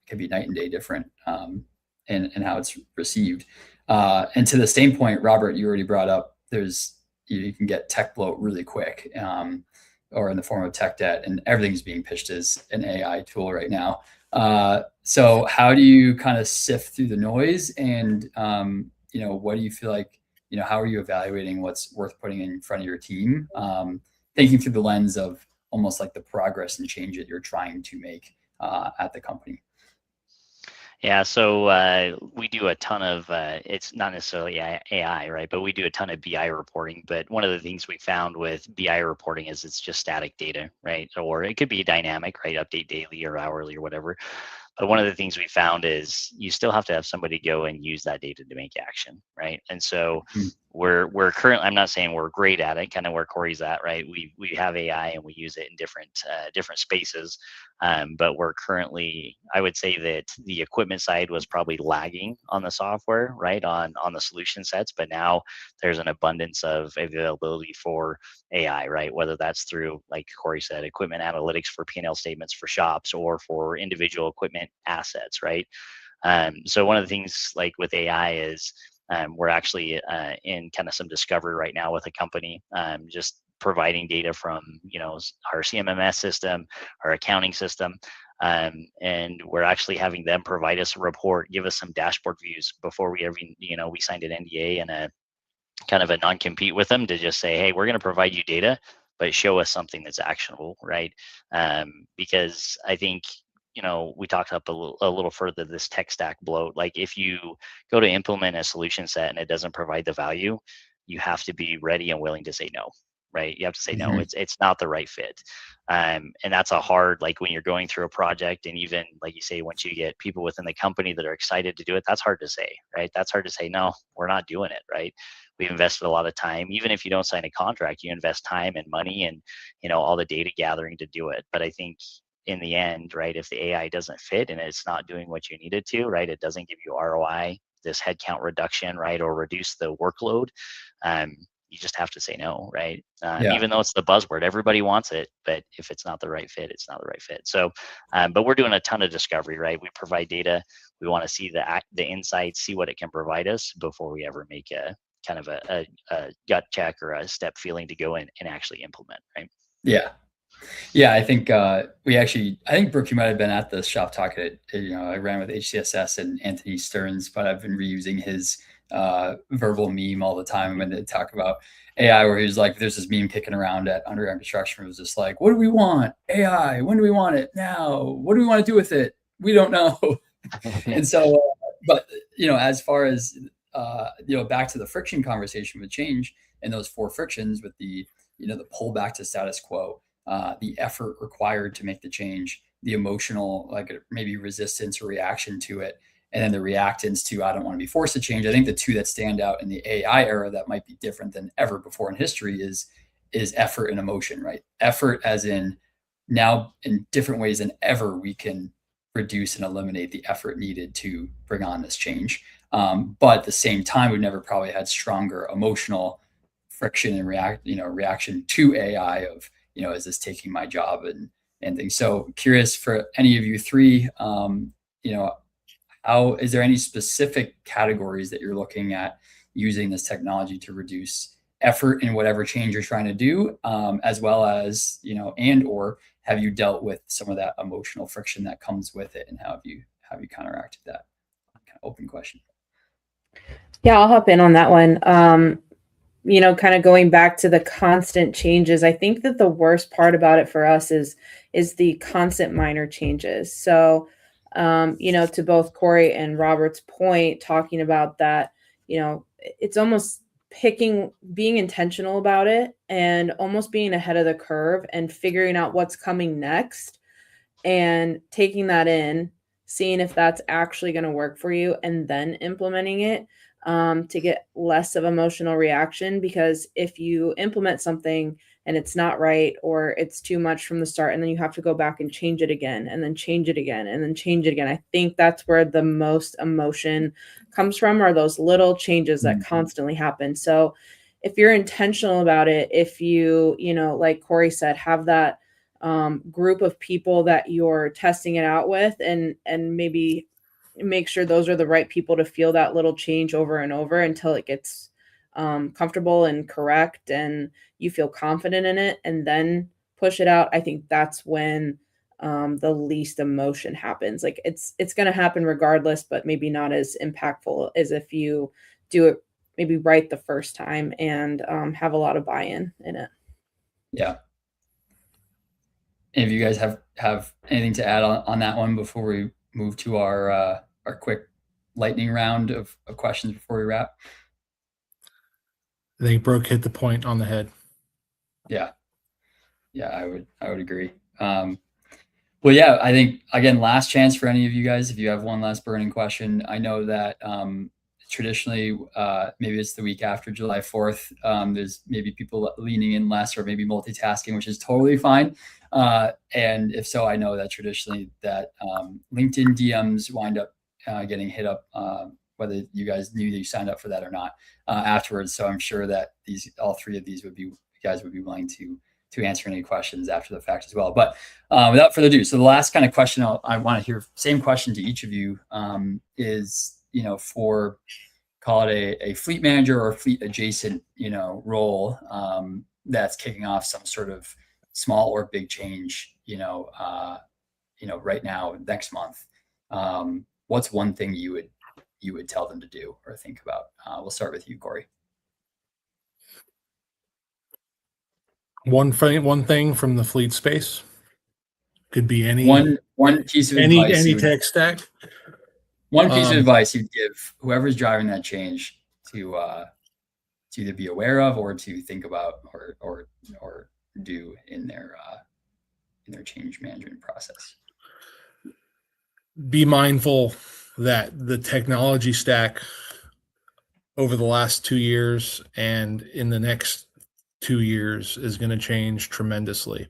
can be night and day different, and how it's received. And to the same point, Robert, you already brought up, you can get tech bloat really quick, or in the form of tech debt, and everything's being pitched as an AI tool right now. So how do you kind of sift through the noise, and what do you feel like, how are you evaluating what's worth putting in front of your team, thinking through the lens of almost like the progress and change that you're trying to make at the company? Yeah, so we do a ton of, it's not necessarily AI, right? But we do a ton of BI reporting. But one of the things we found with BI reporting is it's just static data, right? Or it could be dynamic, right? Update daily or hourly or whatever. But one of the things we found is you still have to have somebody go and use that data to make action, right? And so we're currently, I'm not saying we're great at it, kind of where Corey's at, right? We have AI and we use it in different spaces, but we're currently, I would say that the equipment side was probably lagging on the software, right? On the solution sets, but now there's an abundance of availability for AI, right? Whether that's through, like Corey said, equipment analytics for P&L statements for shops or for individual equipment assets, right? So one of the things like with AI is we're actually in kind of some discovery right now with a company, just providing data from our CMMS system, our accounting system, and we're actually having them provide us a report, give us some dashboard views before we ever we signed an NDA and a kind of a non-compete with them to just say, hey, we're going to provide you data, but show us something that's actionable, right? Because I think we talked up a little further this tech stack bloat. Like if you go to implement a solution set and it doesn't provide the value, you have to be ready and willing to say no, right? You have to say no, it's not the right fit. And that's a hard, like when you're going through a project, and even like you say, once you get people within the company that are excited to do it, that's hard to say, right? That's hard to say, no, we're not doing it, right? We've invested a lot of time. Even if you don't sign a contract, you invest time and money and all the data gathering to do it. But I think in the end, right, if the AI doesn't fit and it's not doing what you need it to, right, it doesn't give you ROI, this headcount reduction, right, or reduce the workload, you just have to say no, right? Even though it's the buzzword, everybody wants it, but if it's not the right fit, it's not the right fit. So, but we're doing a ton of discovery, right? We provide data. We want to see the insights, see what it can provide us before we ever make a kind of a gut check or a step feeling to go in and actually implement, right? Yeah, I think I think Brooke, you might have been at the shop talk at, I ran with HCSS and Anthony Stearns, but I've been reusing his verbal meme all the time when they talk about AI, where he's like, there's this meme kicking around at underground construction. It was just like, what do we want? AI, when do we want it? Now, what do we want to do with it? We don't know. And so, but, as far as, back to the friction conversation with change and those 4 frictions with the, the pull back to status quo, the effort required to make the change, the emotional, like maybe resistance or reaction to it, and then the reactance to, I don't want to be forced to change. I think the 2 that stand out in the AI era that might be different than ever before in history is effort and emotion, right? Effort as in now in different ways than ever, we can reduce and eliminate the effort needed to bring on this change. But at the same time, we've never probably had stronger emotional friction and reaction to AI of, is this taking my job and things. So curious for any of you 3, how is there any specific categories that you're looking at using this technology to reduce effort in whatever change you're trying to do, as well as, and or have you dealt with some of that emotional friction that comes with it, and how have you counteracted that? Kind of open question. Yeah, I'll hop in on that one. You know, kind of going back to the constant changes, I think that the worst part about it for us is the constant minor changes. So, you know, to both Corey and Robert's point, talking about that, you know, it's almost being intentional about it and almost being ahead of the curve and figuring out what's coming next and taking that in, seeing if that's actually going to work for you, and then implementing it to get less of emotional reaction. Because if you implement something and it's not right or it's too much from the start, and then you have to go back and change it again, and then change it again, and then change it again, I think that's where the most emotion comes from, are those little changes that constantly happen. So if you're intentional about it, if you know, like Corey said, have that group of people that you're testing it out with, and maybe make sure those are the right people to feel that little change over and over until it gets comfortable and correct and you feel confident in it, and then push it out. I think that's when the least emotion happens. Like it's going to happen regardless, but maybe not as impactful as if you do it maybe right the first time and have a lot of buy-in in it. Yeah. Any of you guys have anything to add on that one before we move to our quick lightning round of questions before we wrap? I think Brooke hit the point on the head. Yeah, I would agree. Well, yeah, I think, again, last chance for any of you guys if you have one last burning question. I know that traditionally, maybe it's the week after July 4th. There's maybe people leaning in less or maybe multitasking, which is totally fine. And if so, I know that traditionally that LinkedIn DMs wind up getting hit up, whether you guys knew that you signed up for that or not afterwards. So I'm sure that all three of these you guys would be willing to answer any questions after the fact as well. But without further ado, so the last kind of question I want to hear, same question to each of you, is, you know, for, call it a fleet manager or fleet adjacent, you know, role that's kicking off some sort of small or big change, you know, right now, next month. What's one thing you would tell them to do or think about? We'll start with you, Corey. One thing from the fleet space could be any one piece of advice, any tech stack. One piece of advice you'd give whoever's driving that change to either be aware of or to think about or do in their change management process. Be mindful that the technology stack over the last 2 years and in the next 2 years is going to change tremendously.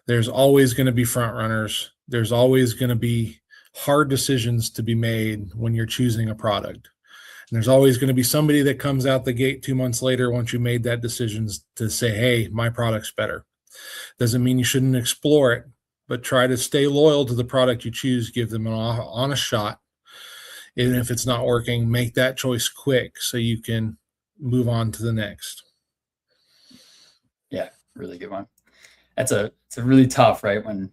There's always going to be front runners. There's always going to be hard decisions to be made when you're choosing a product. And there's always going to be somebody that comes out the gate 2 months later, once you made that decision, to say, hey, my product's better. Doesn't mean you shouldn't explore it, but try to stay loyal to the product you choose. Give them an honest shot. Even if it's not working, make that choice quick so you can move on to the next. Yeah, really good one. It's a really tough, right? When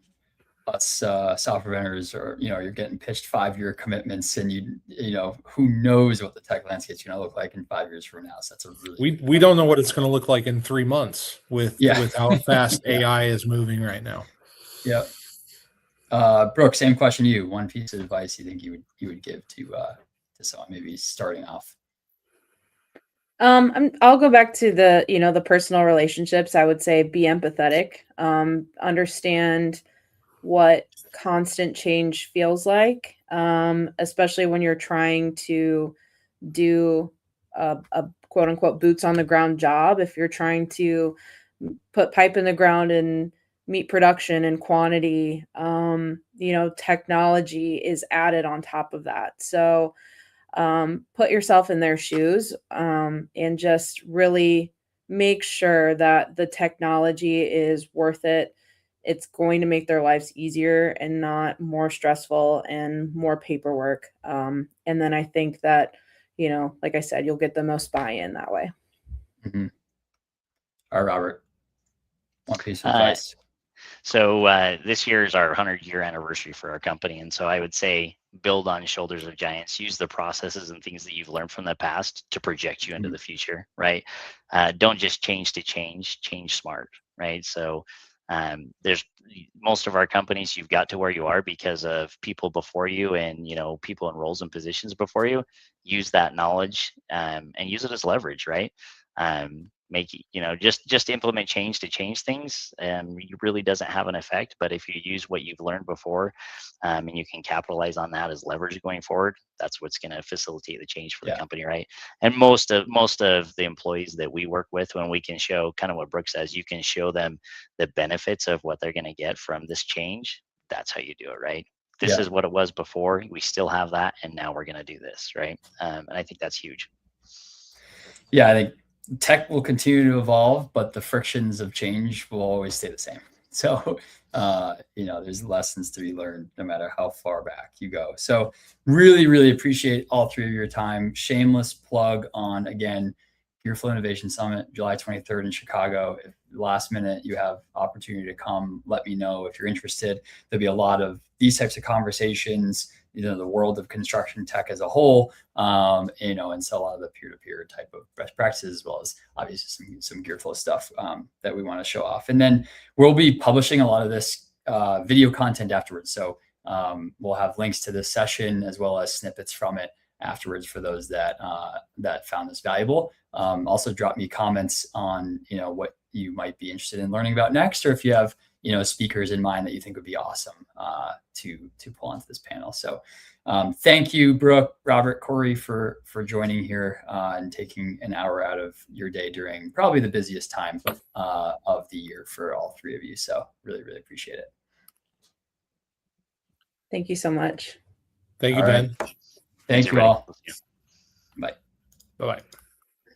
us software vendors are, you know, you're getting pitched 5-year commitments, and you know, who knows what the tech landscape's going to look like in 5 years from now. So that's a really we don't know what it's going to look like in 3 months with how fast AI is moving right now. Yeah. Brooke, same question to you. One piece of advice you think you would give to someone maybe starting off? I'll go back to the personal relationships. I would say be empathetic, understand what constant change feels like, especially when you're trying to do a quote unquote boots on the ground job. If you're trying to put pipe in the ground and meet production and quantity, technology is added on top of that. So put yourself in their shoes and just really make sure that the technology is worth it. It's going to make their lives easier and not more stressful and more paperwork. And then I think that, like I said, you'll get the most buy-in that way. Mm-hmm. All right, Robert, one piece of advice. So this year is our 100-year anniversary for our company. And so I would say build on shoulders of giants. Use the processes and things that you've learned from the past to project you into the future, right? Don't just change to change smart, right? So there's most of our companies, you've got to where you are because of people before you and, you know, people in roles and positions before you. Use that knowledge and use it as leverage, right? Make, you know, just implement change to change things, it really doesn't have an effect. But if you use what you've learned before and you can capitalize on that as leverage going forward, that's what's going to facilitate the change for the company, right? And most of the employees that we work with, when we can show kind of what Brooke says, you can show them the benefits of what they're going to get from this change. That's how you do it, right? This is what it was before. We still have that, and now we're going to do this, right? And I think that's huge. Yeah, I think tech will continue to evolve, but the frictions of change will always stay the same. So, you know, there's lessons to be learned no matter how far back you go. So really, really appreciate all three of your time. Shameless plug on, again, Gearflow Innovation Summit, July 23rd in Chicago. If last minute you have opportunity to come, let me know if you're interested. There'll be a lot of these types of conversations, you know, the world of construction tech as a whole, you know, and so a lot of the peer-to-peer type of best practices, as well as obviously some Gearflow stuff that we want to show off. And then we'll be publishing a lot of this video content afterwards. So we'll have links to this session as well as snippets from it afterwards for those that that found this valuable. Also drop me comments on, you know, what you might be interested in learning about next, or if you have, you know, speakers in mind that you think would be awesome to pull onto this panel. So thank you, Brooke, Robert, Corey, for joining here and taking an hour out of your day during probably the busiest time of the year for all three of you. So really, really appreciate it. Thank you so much. Thank you, Ben. Thank you all. Bye. Bye-bye.